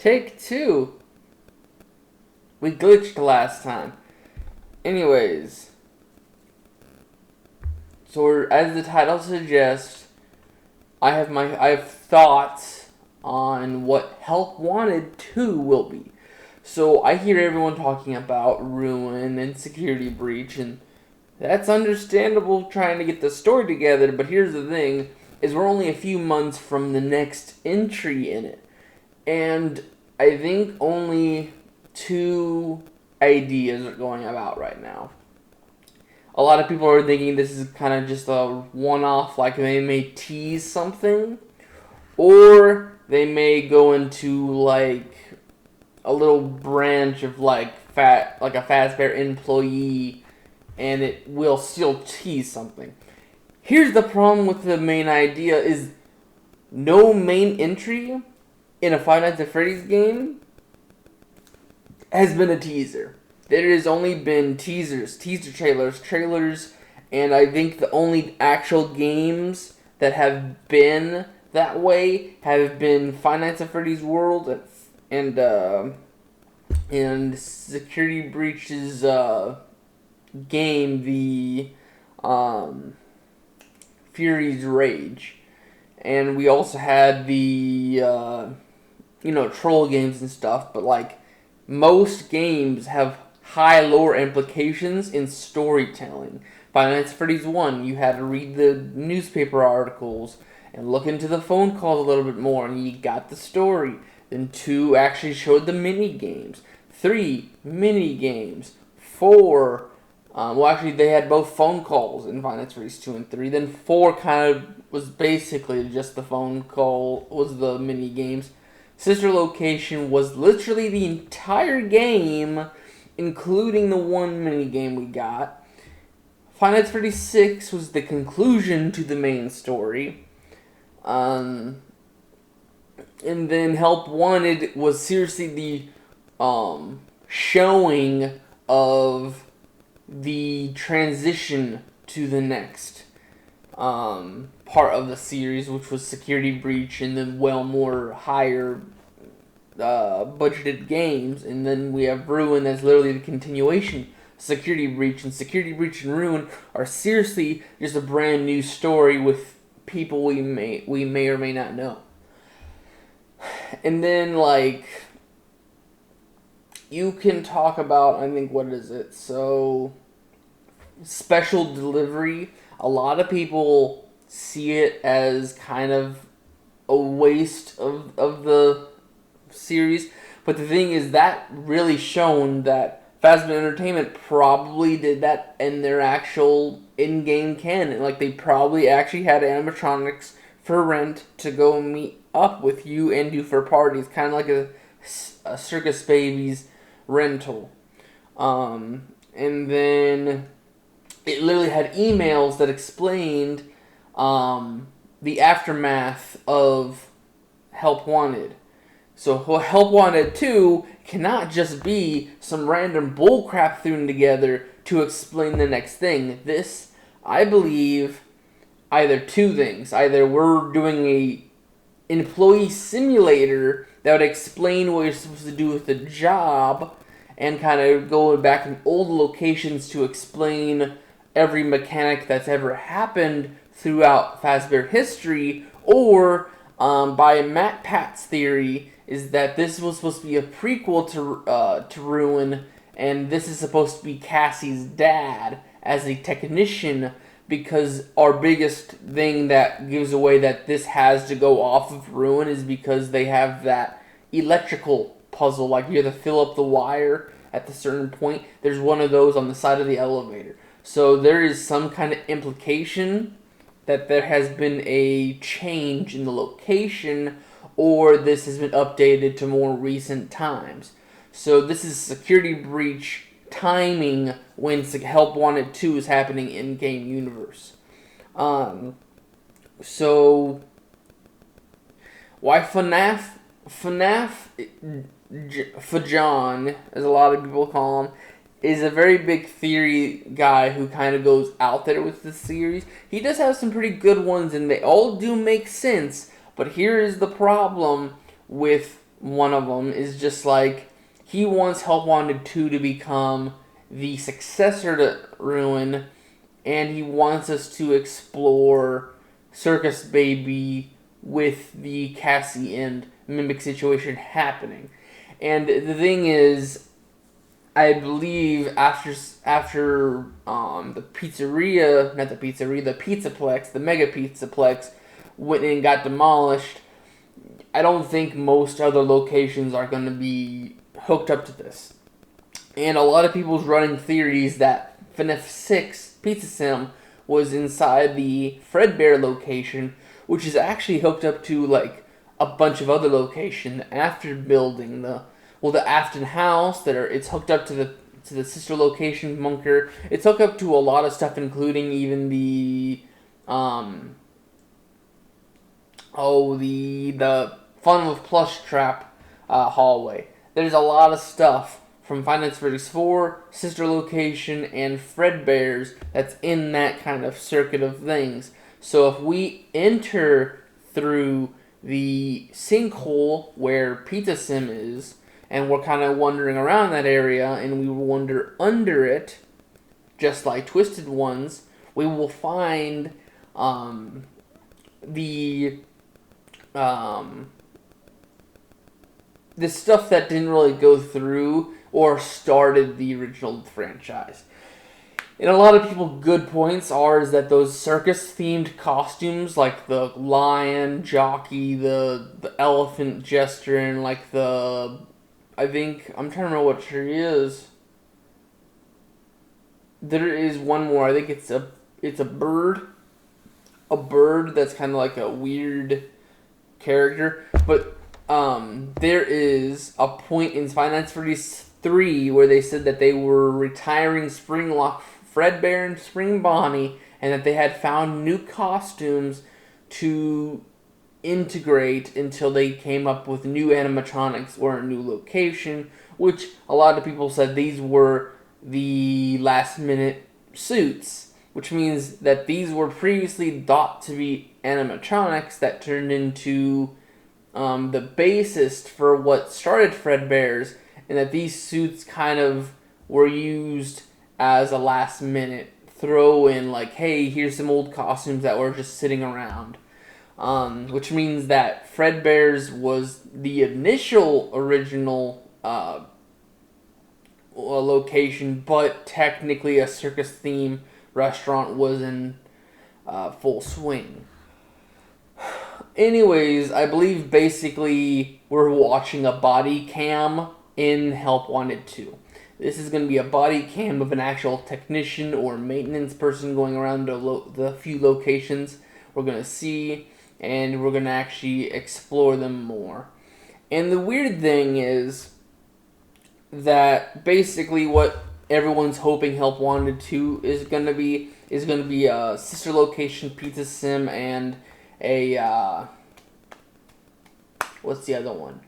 Take two. We glitched last time. Anyways. So as the title suggests, I have thoughts on what Help Wanted 2 will be. So I hear everyone talking about ruin and security breach, and that's understandable trying to get the story together, but here's the thing, is we're only a few months from the next entry in it. And I think only 2 ideas are going about right now. A lot of people are thinking this is kind of just a one-off, like they may tease something, or they may go into like a little branch of like a Fazbear employee, and it will still tease something. Here's the problem with the main idea is no main entry in a Five Nights at Freddy's game has been a teaser. There has only been teaser trailers, and I think the only actual games that have been that way have been Five Nights at Freddy's World and Security Breach's game, the Fury's Rage. And we also had the troll games and stuff, but like most games have high lore implications in storytelling. Five Nights at Freddy's 1, you had to read the newspaper articles and look into the phone calls a little bit more, and you got the story. Then 2 actually showed the mini games. 3, mini games. 4, they had both phone calls in Five Nights at Freddy's 2 and 3. Then 4 kind of was basically just the phone call, was the mini games. Sister Location was literally the entire game, including the 1 mini game we got. Five Nights at Freddy's 6 was the conclusion to the main story. And then Help Wanted was seriously the showing of the transition to the next part of the series, which was Security Breach and then more higher budgeted games. And then we have Ruin, that's literally the continuation. Security Breach and Ruin are seriously just a brand new story with people we may or may not know. And then like you can talk about, I think, what is it? So special delivery. A lot of people see it as kind of a waste of the series. But the thing is, that really shown that Fazbear Entertainment probably did that in their actual in-game canon. Like, they probably actually had animatronics for rent to go meet up with you and do for parties. Kind of like a Circus Babies rental. And then it literally had emails that explained the aftermath of Help Wanted. So Help Wanted 2 cannot just be some random bullcrap thrown together to explain the next thing. This, I believe, either 2 things. Either we're doing a employee simulator that would explain what you're supposed to do with the job and kind of going back in old locations to explain every mechanic that's ever happened throughout Fazbear history, or by Matt Pat's theory, is that this was supposed to be a prequel to Ruin, and this is supposed to be Cassie's dad as a technician, because our biggest thing that gives away that this has to go off of Ruin is because they have that electrical puzzle, like you have to fill up the wire at a certain point. There's one of those on the side of the elevator. So there is some kind of implication that there has been a change in the location, or this has been updated to more recent times. So this is Security Breach timing when Help Wanted 2 is happening in game universe. So why Fnaf Fajon, as a lot of people call him, is a very big theory guy who kind of goes out there with this series. He does have some pretty good ones, and they all do make sense. But here is the problem with one of them, is just like he wants Help Wanted 2 to become the successor to Ruin, and he wants us to explore Circus Baby with the Cassie and Mimic situation happening. And the thing is, I believe after the pizzeria, not the pizzeria, the Pizzaplex, the Mega Pizzaplex, went and got demolished, I don't think most other locations are going to be hooked up to this. And a lot of people's running theories that Fnaf 6 Pizza Sim was inside the Fredbear location, which is actually hooked up to like a bunch of other locations after building the Afton house it's hooked up to the sister location bunker. It's hooked up to a lot of stuff, including even the the Fun with Plush Trap hallway. There's a lot of stuff from Five Nights at Freddy's 4, sister location, and Fredbear's that's in that kind of circuit of things. So if we enter through the sinkhole where Pizza Sim is, and we're kind of wandering around that area, and we wander under it, just like Twisted Ones, we will find the stuff that didn't really go through or started the original franchise. And a lot of people good points is that those circus-themed costumes, like the lion, jockey, the elephant jester, and like I'm trying to remember what she is. There is one more. I think it's a bird. A bird that's kind of like a weird character. But there is a point in Five Nights at Freddy's 3 where they said that they were retiring Springlock Fredbear and Spring Bonnie, and that they had found new costumes to integrate until they came up with new animatronics or a new location, which a lot of people said these were the last minute suits, which means that these were previously thought to be animatronics that turned into the bassist for what started Fredbear's, and that these suits kind of were used as a last minute throw in, like, hey, here's some old costumes that were just sitting around. Which means that Fredbear's was the initial original location, but technically a circus theme restaurant was in full swing. Anyways, I believe basically we're watching a body cam in Help Wanted 2. This is going to be a body cam of an actual technician or maintenance person going around the few locations we're going to see, and we're going to actually explore them more. And the weird thing is that basically what everyone's hoping Help Wanted 2 is going to be a sister location Pizza Sim and a what's the other one?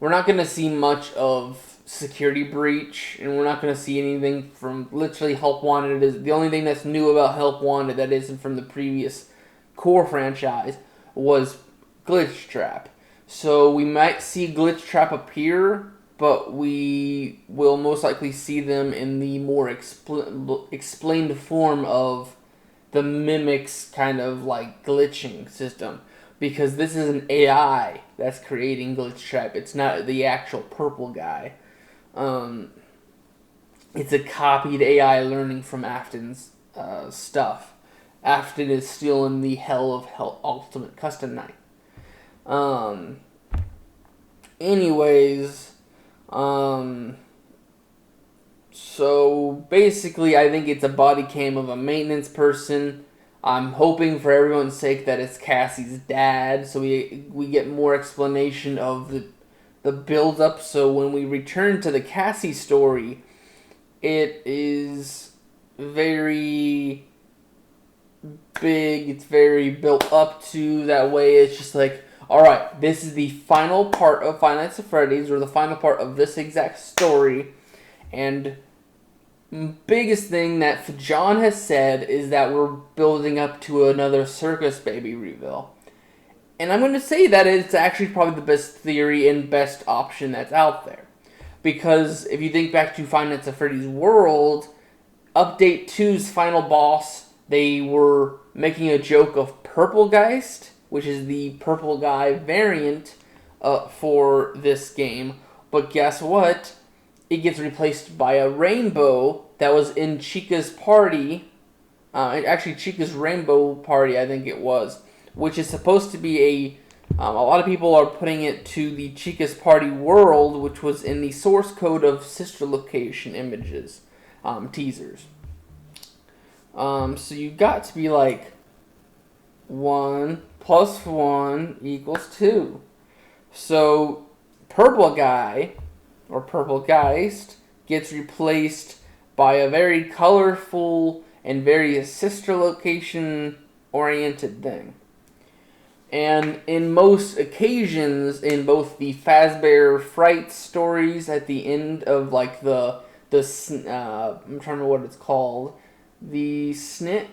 We're not going to see much of Security Breach, and we're not going to see anything from literally Help Wanted. Is the only thing that's new about Help Wanted that isn't from the previous core franchise was Glitch Trap. So we might see Glitch Trap appear, but we will most likely see them in the more explained form of the Mimic's kind of like glitching system. Because this is an AI that's creating Glitch Trap. It's not the actual purple guy. It's a copied AI learning from Afton's stuff. Afton is still in the Hell of Hell Ultimate Custom Night. Anyways, so basically I think it's a body cam of a maintenance person. I'm hoping for everyone's sake that it's Cassie's dad, so we get more explanation of the build-up. So when we return to the Cassie story, it is very big. It's very built up to that way. It's just like, alright, this is the final part of Five Nights at Freddy's, or the final part of this exact story, and biggest thing that John has said is that we're building up to another Circus Baby reveal. And I'm going to say that it's actually probably the best theory and best option that's out there. Because if you think back to Five Nights at Freddy's World, Update 2's final boss, they were making a joke of Purplegeist, which is the purple guy variant for this game. But guess what? It gets replaced by a rainbow that was in Chica's party. Actually, Chica's Rainbow Party, I think it was, which is supposed to be a lot of people are putting it to the Chica's Party world, which was in the source code of Sister Location images, teasers. So you got to be like 1 plus 1 equals 2. So Purple Guy, or Purple Geist, gets replaced by a very colorful and very Sister Location oriented thing. And in most occasions, in both the Fazbear Fright stories at the end of like I'm trying to remember what it's called, the snit,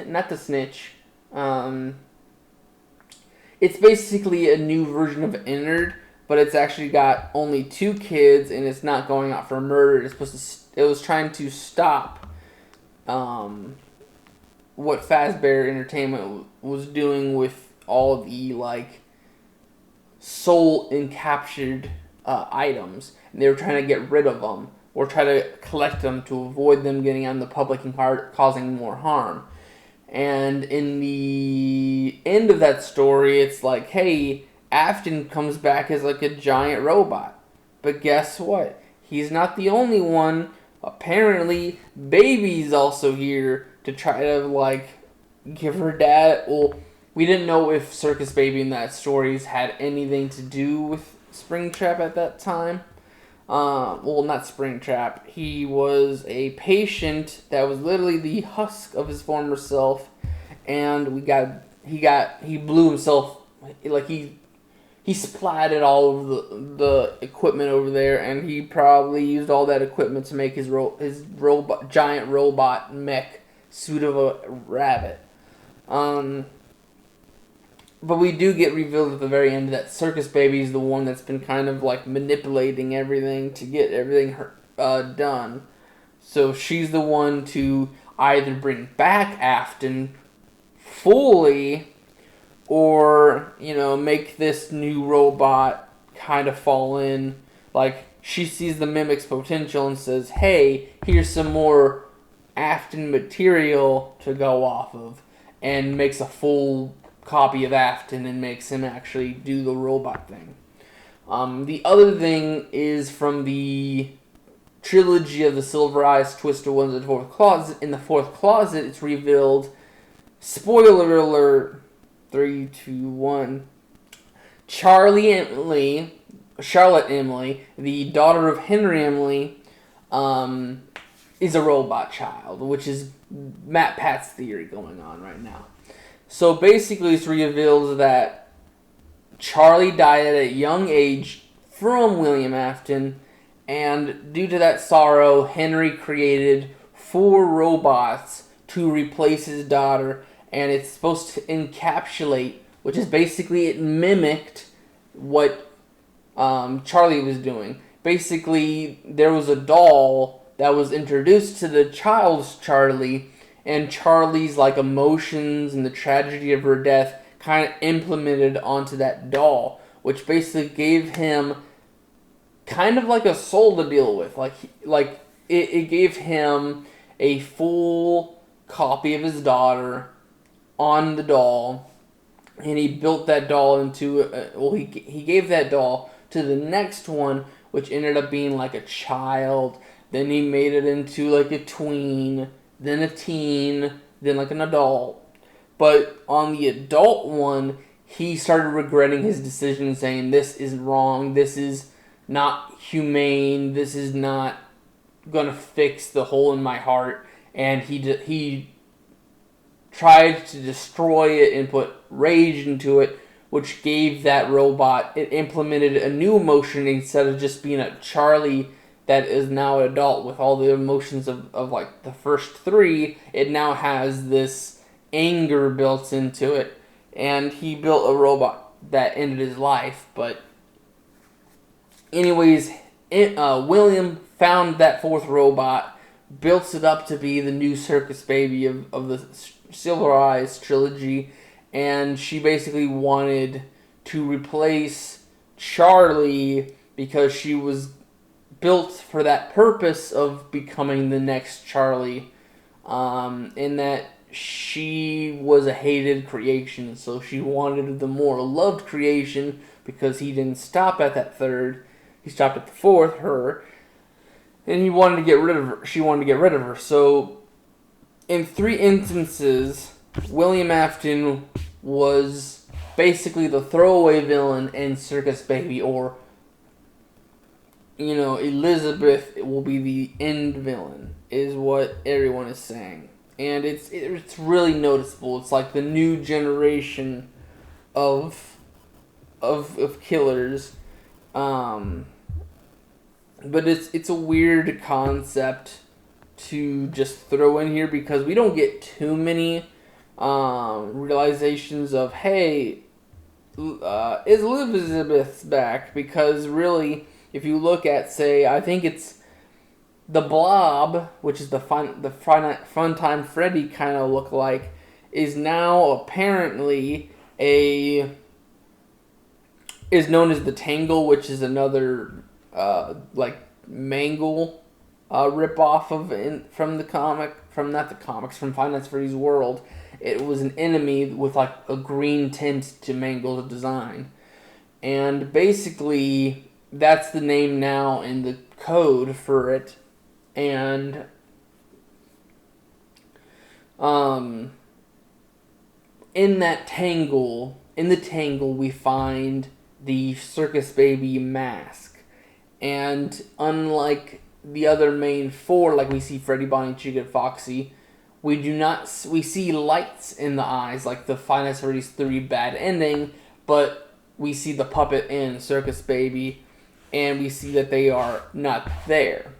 not the snitch. It's basically a new version of Innard, but it's actually got only 2 kids and it's not going out for murder. It was trying to stop what Fazbear Entertainment was doing with all the like soul encaptured items, and they were trying to get rid of them or try to collect them to avoid them getting on the public and causing more harm. And in the end of that story, it's like, hey, Afton comes back as like a giant robot, but guess what? He's not the only one. Apparently, Baby's also here to try to like give her dad. Well, we didn't know if Circus Baby in that stories had anything to do with Springtrap at that time. Well, not Springtrap. He was a patient that was literally the husk of his former self, and he blew himself, like he splatted all of the equipment over there, and he probably used all that equipment to make his giant robot mech suit of a rabbit. But we do get revealed at the very end that Circus Baby is the one that's been kind of like manipulating everything to get everything done. So she's the one to either bring back Afton fully, or, make this new robot kind of fall in. Like, she sees the Mimic's potential and says, hey, here's some more Afton material to go off of, and makes a full copy of Afton and makes him actually do the robot thing. The other thing is from the trilogy of the Silver Eyes, Twisted Ones, and Fourth Closet. In the Fourth Closet, it's revealed, spoiler alert, 3, 2, 1, Charlotte Emily, the daughter of Henry Emily, is a robot child, which is Matt Pat's theory going on right now. So basically, it's revealed that Charlie died at a young age from William Afton, and due to that sorrow, Henry created 4 robots to replace his daughter, and it's supposed to encapsulate, which is basically it mimicked what Charlie was doing. Basically, there was a doll that was introduced to the child's Charlie, and Charlie's like emotions and the tragedy of her death kind of implemented onto that doll, which basically gave him kind of like a soul to deal with. It gave him a full copy of his daughter on the doll, and he built that doll into he gave that doll to the next one, which ended up being like a child. Then he made it into like a tween, then a teen, then like an adult. But on the adult one, he started regretting his decision, saying, this is wrong, this is not humane, this is not gonna fix the hole in my heart. And he tried to destroy it and put rage into it, which gave that robot, it implemented a new emotion instead of just being a Charlie that is now an adult with all the emotions of like the first 3. It now has this anger built into it, and he built a robot that ended his life. But anyways, William found that fourth robot, built it up to be the new circus baby of the Silver Eyes trilogy, and she basically wanted to replace Charlie because she was built for that purpose of becoming the next Charlie, in that she was a hated creation, so she wanted the more loved creation because he didn't stop at that third, he stopped at the fourth, her, and he wanted to get rid of her. She wanted to get rid of her. So, in 3 instances, William Afton was basically the throwaway villain in Circus Baby, or Elizabeth will be the end villain, is what everyone is saying. And it's really noticeable. It's like the new generation of killers. But it's a weird concept to just throw in here because we don't get too many realizations of, hey, is Elizabeth's back? Because really, if you look at, say, I think it's the Blob, which is the Funtime Freddy kind of look like, is now apparently is known as the Tangle, which is another like Mangle ripoff from Five Nights at Freddy's world. It was an enemy with like a green tint to Mangle's design, and basically that's the name now in the code for it. And in the Tangle, we find the Circus Baby mask, and unlike the other main 4, like we see Freddy, Bonnie, Chica, and Foxy, we see lights in the eyes, like the Five Nights at Freddy's 3 bad ending, but we see the puppet in Circus Baby, and we see that they are not there.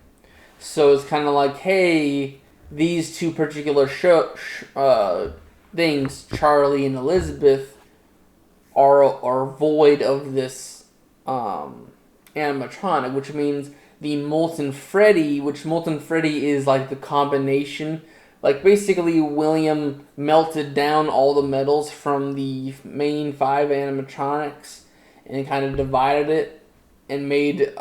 So it's kind of like, hey, these two particular things, Charlie and Elizabeth, are void of this animatronic, which means the Molten Freddy, is like the combination. Like, basically, William melted down all the metals from the main 5 animatronics and kind of divided it and made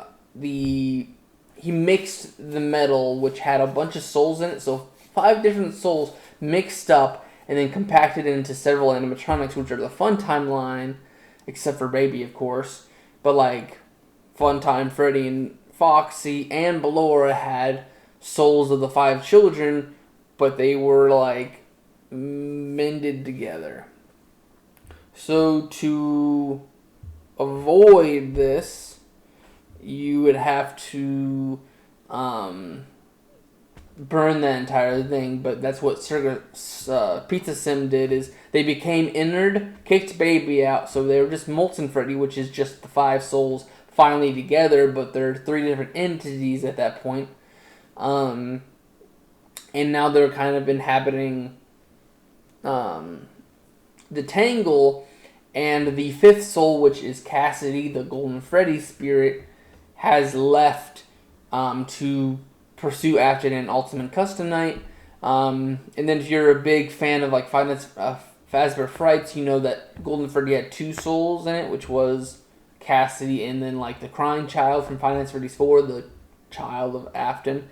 he mixed the metal, which had a bunch of souls in it, so 5 different souls mixed up and then compacted into several animatronics, which are the Funtime line, except for Baby, of course. But like Funtime, Freddy, and Foxy, and Ballora had souls of the 5 children, but they were like mended together. So to avoid this, you would have to burn that entire thing, but that's what Pizza Sim did, is they became innard, kicked Baby out, so they were just Molten Freddy, which is just the 5 souls finally together, but they're 3 different entities at that point. And now they're kind of inhabiting the Tangle, and the 5th soul, which is Cassidy, the Golden Freddy spirit, has left to pursue Afton and Ultimate Custom Night. And then if you're a big fan of like Five Nights Fazbear Frights, you know that Golden Freddy had 2 souls in it, which was Cassidy and then like the crying child from Five Nights at Freddy's 4, the child of Afton.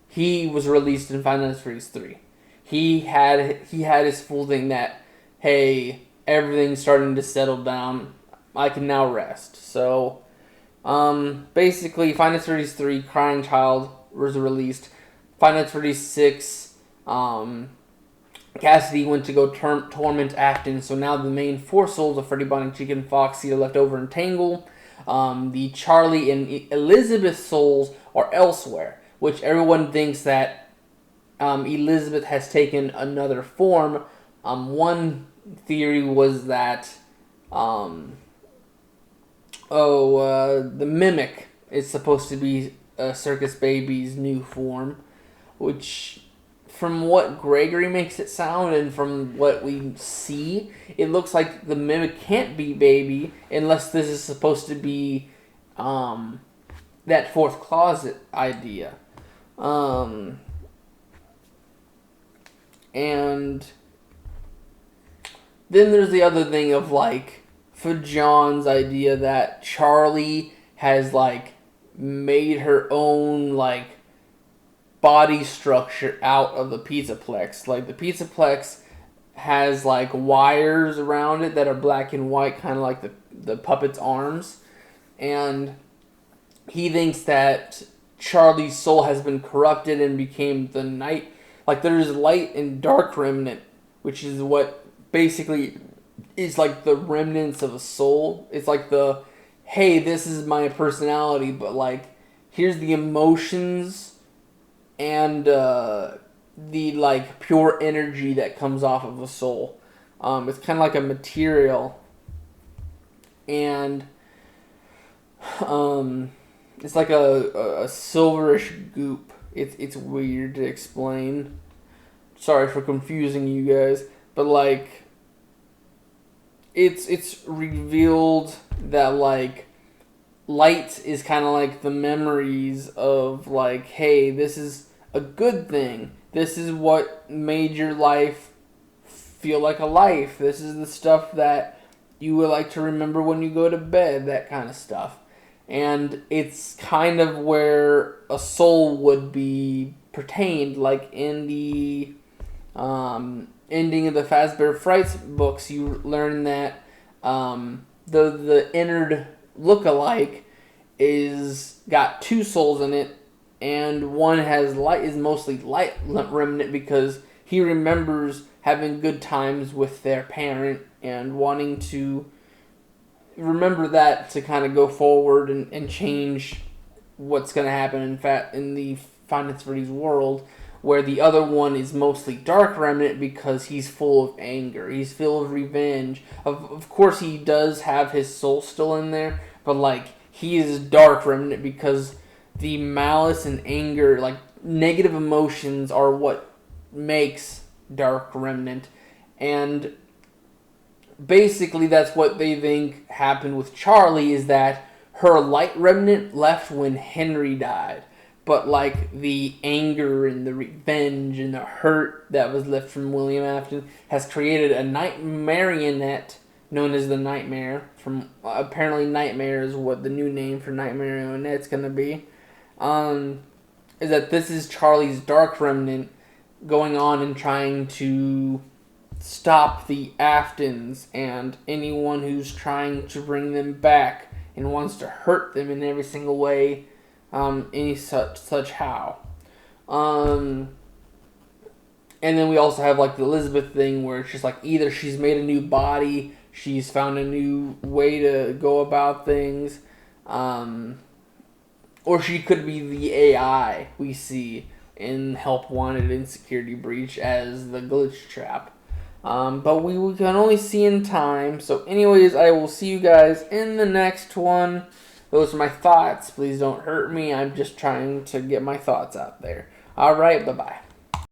He was released in Five Nights at Freddy's 3. He had his full thing that, hey, everything's starting to settle down, I can now rest. So basically, Five Nights at Freddy's 3, Crying Child was released. Five Nights at Freddy's 6, Cassidy went to go torment Afton, so now the main 4 souls of Freddy, Bonnie, Chica, and Foxy are left over in Tangle. The Charlie and Elizabeth souls are elsewhere, which everyone thinks that Elizabeth has taken another form. One theory was that the Mimic is supposed to be Circus Baby's new form, which from what Gregory makes it sound and from what we see, it looks like the mimic can't be baby unless this is supposed to be that fourth closet idea. And then there's the other thing of like for John's idea that Charlie has like made her own like body structure out of the Pizzaplex. Like the Pizzaplex has like wires around it that are black and white, kind of like the puppet's arms. And he thinks that Charlie's soul has been corrupted and became the night. Like there's light and dark remnant, which is what basically is like the remnants of a soul. It's like the, hey, this is my personality, but like here's the emotions and the like pure energy that comes off of a soul. It's kind of like a material, and it's like a silverish goop. It's weird to explain. Sorry for confusing you guys, but like it's revealed that like light is kind of like the memories of like, hey, this is a good thing. This is what made your life feel like a life. This is the stuff that you would like to remember when you go to bed, that kind of stuff. And it's kind of where a soul would be pertained, like in the ending of the Fazbear Frights books, you learn that the inner look-alike is got two souls in it, and one has light, is mostly light remnant because he remembers having good times with their parent and wanting to remember that to kind of go forward and change what's going to happen in the Finance Freddy's world, where the other one is mostly dark remnant because he's full of anger. He's full of revenge. Of course, he does have his soul still in there, but like he is dark remnant because the malice and anger, like negative emotions, are what makes dark remnant. And basically that's what they think happened with Charlie, is that her light remnant left when Henry died. But like the anger and the revenge and the hurt that was left from William Afton has created a night marionette known as the Nightmare. From apparently Nightmare is what the new name for Night Marionette's gonna be. Is that this is Charlie's dark remnant going on and trying to stop the Aftons and anyone who's trying to bring them back and wants to hurt them in every single way, any such how. And then we also have like the Elizabeth thing where it's just like either she's made a new body, she's found a new way to go about things, or she could be the AI we see in Help Wanted and Security Breach as the glitch trap. But we can only see in time. So anyways, I will see you guys in the next one. Those are my thoughts. Please don't hurt me. I'm just trying to get my thoughts out there. Alright, bye-bye.